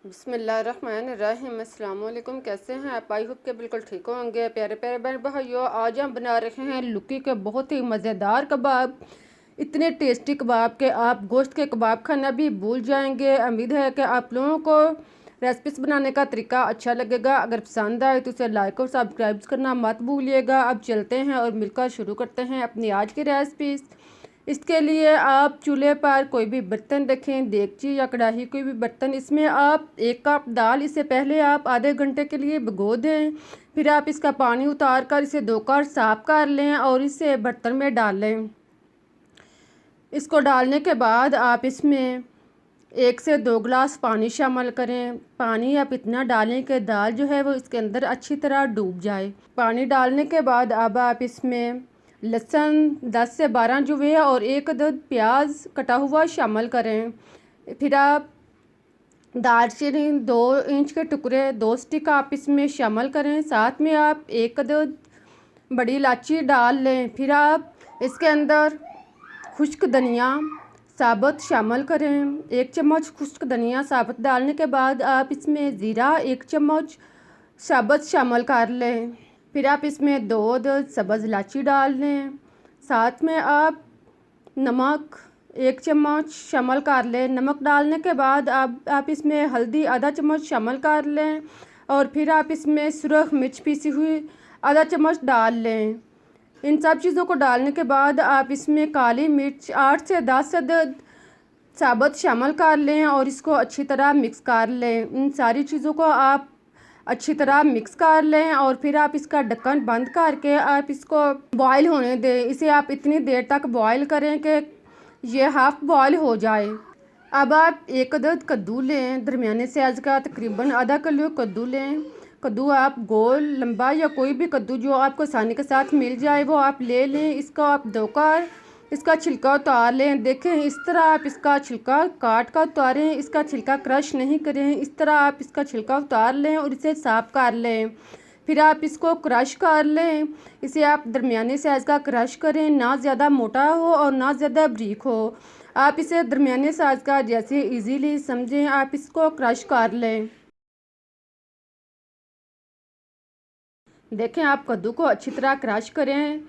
बिस्मिल्लाहिर्रहमानिर्रहीम। अस्सलाम वालेकुम। कैसे हैं आप? आई होप के बिल्कुल ठीक होंगे। प्यारे प्यारे बहन भाइयों, आज हम बना रहे हैं लुकी के बहुत ही मज़ेदार कबाब। इतने टेस्टी कबाब के आप गोश्त के कबाब खाना भी भूल जाएंगे। उम्मीद है कि आप लोगों को रेसिपीज बनाने का तरीका अच्छा लगेगा। अगर पसंद आए तो उसे लाइक और सब्सक्राइब करना मत भूलिएगा। अब चलते हैं और मिलकर शुरू करते हैं अपनी आज की रेसिपीज़। इसके लिए आप चूल्हे पर कोई भी बर्तन रखें, देगची या कढ़ाई, कोई भी बर्तन। इसमें आप 1 कप दाल, इससे पहले आप आधे घंटे के लिए भिगो दें। फिर आप इसका पानी उतार कर इसे धोकर साफ कर लें और इसे बर्तन में डाल लें। इसको डालने के बाद आप इसमें 1 से 2 गिलास पानी शामिल करें। पानी आप इतना डालें कि दाल जो है वो इसके अंदर अच्छी तरह डूब जाए। पानी डालने के बाद अब आप इसमें लहसुन 10 से 12 जुए और 1 अदद प्याज कटा हुआ शामिल करें। फिर आप दालचीनी 2 इंच के टुकड़े 2 स्टिक आप इसमें शामिल करें। साथ में आप 1 अदद बड़ी इलायची डाल लें। फिर आप इसके अंदर खुश्क धनिया साबुत शामिल करें। 1 चम्मच खुश्क धनिया साबुत डालने के बाद आप इसमें ज़ीरा 1 चम्मच साबुत शामिल कर लें। फिर आप इसमें 2 अदद सब्ज़ इलायची डाल लें। साथ में आप नमक 1 चम्मच शामिल कर लें। नमक डालने के बाद आप इसमें हल्दी आधा चम्मच शामिल कर लें और फिर आप इसमें सुरख मिर्च पीसी हुई आधा चम्मच डाल लें। इन सब चीज़ों को डालने के बाद आप इसमें काली मिर्च 8 से 10 अदद साबुत शामिल कर लें और इसको अच्छी तरह मिक्स कर लें। इन सारी चीज़ों को आप अच्छी तरह मिक्स कर लें और फिर आप इसका ढक्कन बंद करके आप इसको बॉईल होने दें। इसे आप इतनी देर तक बॉईल करें कि ये हाफ़ बॉईल हो जाए। अब आप 1 अदद कद्दू लें, दरमियाने साइज़ का, तकरीबन आधा किलो कद्दू लें। कद्दू आप गोल, लंबा या कोई भी कद्दू जो आपको आसानी के साथ मिल जाए वो आप ले लें। इसको आप धोकर इसका छिलका उतार लें। देखें इस तरह आप इसका छिलका काट कर उतारें। इसका छिलका क्रश नहीं करें। इस तरह आप इसका छिलका उतार लें और इसे साफ़ कर लें। फिर आप इसको क्रश कर लें। इसे आप दरमियाने साइज़ का क्रश करें, ना ज़्यादा मोटा हो और ना ज़्यादा बारीक हो। आप इसे दरमियाने साइज़ का जैसे इजीली समझें आप इसको क्रश कर लें। देखें आप कद्दू को अच्छी तरह क्रश करें।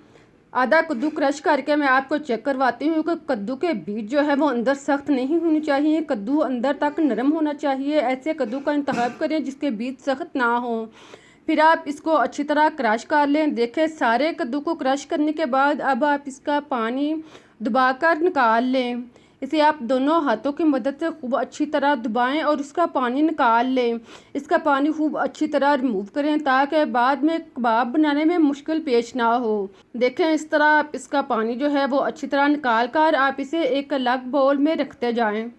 आधा कद्दू क्रश करके मैं आपको चेक करवाती हूँ कि कद्दू के बीज जो है वो अंदर सख्त नहीं होनी चाहिए, कद्दू अंदर तक नरम होना चाहिए। ऐसे कद्दू का इंतखाब करें जिसके बीज सख्त ना हो। फिर आप इसको अच्छी तरह क्रश कर लें। देखें सारे कद्दू को क्रश करने के बाद अब आप इसका पानी दबाकर निकाल लें। इसे आप दोनों हाथों की मदद से खूब अच्छी तरह दबाएं और इसका पानी निकाल लें। इसका पानी खूब अच्छी तरह रिमूव करें ताकि बाद में कबाब बनाने में मुश्किल पेश ना हो। देखें इस तरह आप इसका पानी जो है वो अच्छी तरह निकाल कर आप इसे एक अलग बाउल में रखते जाएं।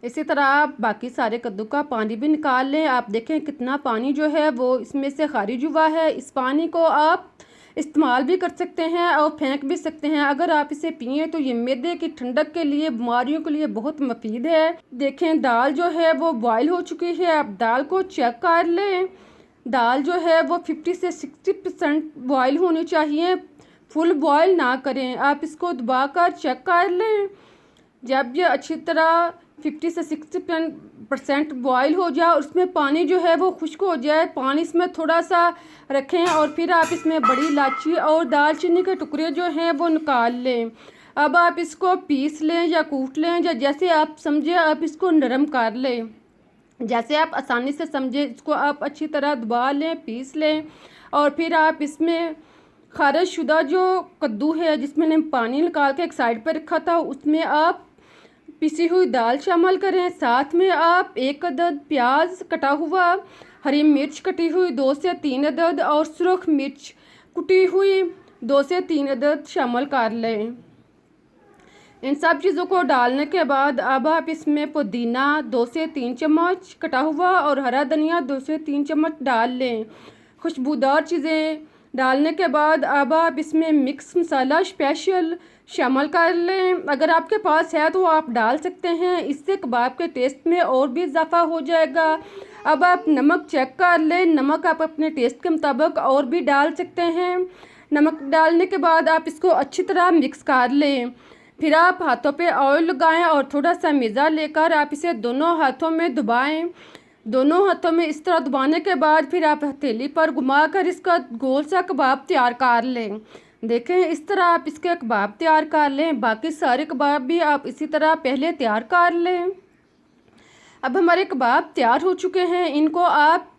इसी तरह आप बाकी सारे कद्दू का पानी भी निकाल लें। आप देखें कितना पानी जो है वो इसमें से खारिज हुआ है। इस पानी को आप इस्तेमाल भी कर सकते हैं और फेंक भी सकते हैं। अगर आप इसे पिए तो ये मैदे की ठंडक के लिए, बीमारियों के लिए बहुत मुफीद है। देखें दाल जो है वो बॉयल हो चुकी है। आप दाल को चेक कर लें। दाल जो है वो 50 से 60% बॉयल होनी चाहिए, फुल बॉयल ना करें। आप इसको दबाकर चेक कर लें। जब ये अच्छी तरह 50 से 60% बॉयल हो जाए और उसमें पानी जो है वो खुश्क हो जाए, पानी इसमें थोड़ा सा रखें और फिर आप इसमें बड़ी इलायची और दालचीनी के टुकड़े जो हैं वो निकाल लें। अब आप इसको पीस लें या कूट लें या जैसे आप समझें आप इसको नरम कर लें। जैसे आप आसानी से समझें इसको आप अच्छी तरह दबा लें, पीस लें और फिर आप इसमें खारिज शुदा जो कद्दू है जिसमें ने पानी निकाल के एक साइड पर रखा था उसमें आप पिसी हुई दाल शामिल करें। साथ में आप 1 अदद प्याज कटा हुआ, हरी मिर्च कटी हुई 2 से 3 अदद और सुरख मिर्च कुटी हुई 2 से 3 अदद शामिल कर लें। इन सब चीज़ों को डालने के बाद अब आप इसमें पुदीना 2 से 3 चम्मच कटा हुआ और हरा धनिया 2 से 3 चम्मच डाल लें। खुशबूदार चीज़ें डालने के बाद अब आप इसमें मिक्स मसाला स्पेशल शामिल कर लें। अगर आपके पास है तो आप डाल सकते हैं, इससे कबाब के टेस्ट में और भी इजाफा हो जाएगा। अब आप नमक चेक कर लें। नमक आप अपने टेस्ट के मुताबिक और भी डाल सकते हैं। नमक डालने के बाद आप इसको अच्छी तरह मिक्स कर लें। फिर आप हाथों पे ऑयल लगाएं और थोड़ा सा मैदा लेकर आप इसे दोनों हाथों में दबाएं। दोनों हाथों में इस तरह दबाने के बाद फिर आप हथेली पर घुमाकर इसका गोल सा कबाब तैयार कर लें। देखें इस तरह आप इसके कबाब तैयार कर लें। बाकी सारे कबाब भी आप इसी तरह पहले तैयार कर लें। अब हमारे कबाब तैयार हो चुके हैं। इनको आप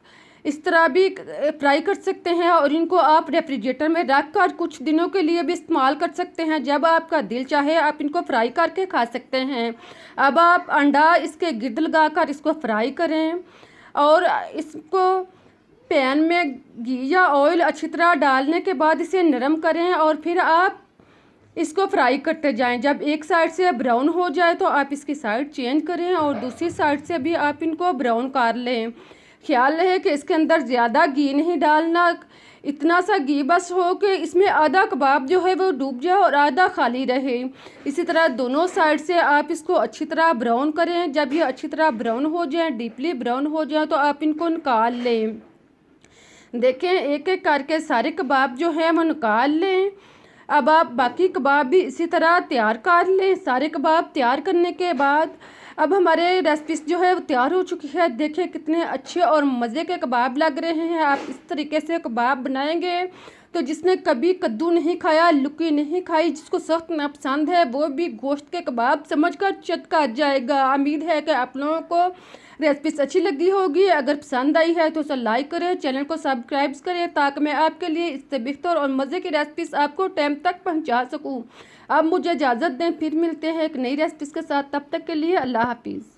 इस तरह भी फ्राई कर सकते हैं और इनको आप रेफ्रिजरेटर में रख कर कुछ दिनों के लिए भी इस्तेमाल कर सकते हैं। जब आपका दिल चाहे आप इनको फ्राई करके खा सकते हैं। अब आप अंडा इसके गिर्द लगा कर इसको फ्राई करें और इसको पैन में घी या ऑयल अच्छी तरह डालने के बाद इसे नरम करें और फिर आप इसको फ्राई करते जाएं। जब एक साइड से ब्राउन हो जाए तो आप इसकी साइड चेंज करें और दूसरी साइड से भी आप इनको ब्राउन कर लें। ख्याल रहे कि इसके अंदर ज़्यादा घी नहीं डालना, इतना सा घी बस हो कि इसमें आधा कबाब जो है वो डूब जाए और आधा खाली रहे। इसी तरह दोनों साइड से आप इसको अच्छी तरह ब्राउन करें। जब ये अच्छी तरह ब्राउन हो जाए, डीपली ब्राउन हो जाए, तो आप इनको निकाल लें। देखें एक एक करके सारे कबाब जो हैं वो निकाल लें। अब आप बाकी कबाब भी इसी तरह तैयार कर लें। सारे कबाब तैयार करने के बाद अब हमारे रेसिपीज जो है वो तैयार हो चुकी है। देखिए कितने अच्छे और मज़े के कबाब लग रहे हैं। आप इस तरीके से कबाब बनाएंगे तो जिसने कभी कद्दू नहीं खाया, लुकी नहीं खाई, जिसको सख्त नापसंद है, वो भी गोश्त के कबाब समझकर चट कर जाएगा। उम्मीद है कि आप लोगों को रेसिपीज अच्छी लगी होगी। अगर पसंद आई है तो उसे लाइक करें, चैनल को सब्सक्राइब करें ताकि मैं आपके लिए इससे बेहतर और मज़े की रेसिपीज आपको टाइम तक पहुंचा सकूं। अब मुझे इजाज़त दें, फिर मिलते हैं एक नई रेसिपीज़ के साथ। तब तक के लिए अल्लाह हाफिज़।